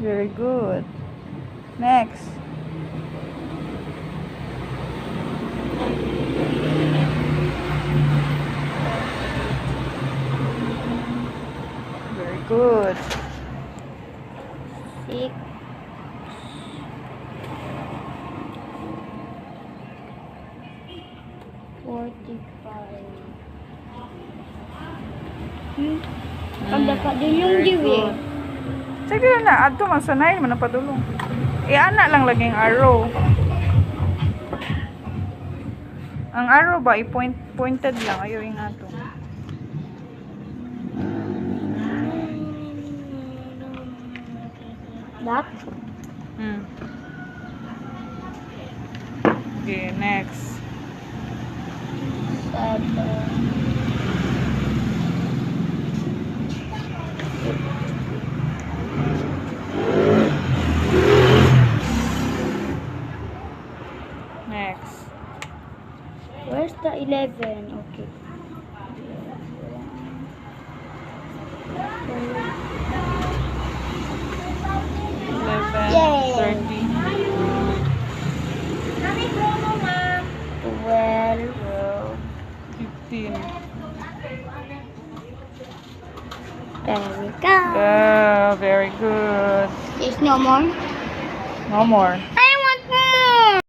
Very good. Next. Very good. 6. 45. Ang dapat din yung Very diwi. good. Sige na, adto man sanay man ang padulong. Ana lang laging arrow. Ang arrow ba pointed lang ayo ingato. That? Okay, next. 7. Next. Where's the 11? Okay. Yay. 30. 12. 15. There we go. Very good. There's no more? No more.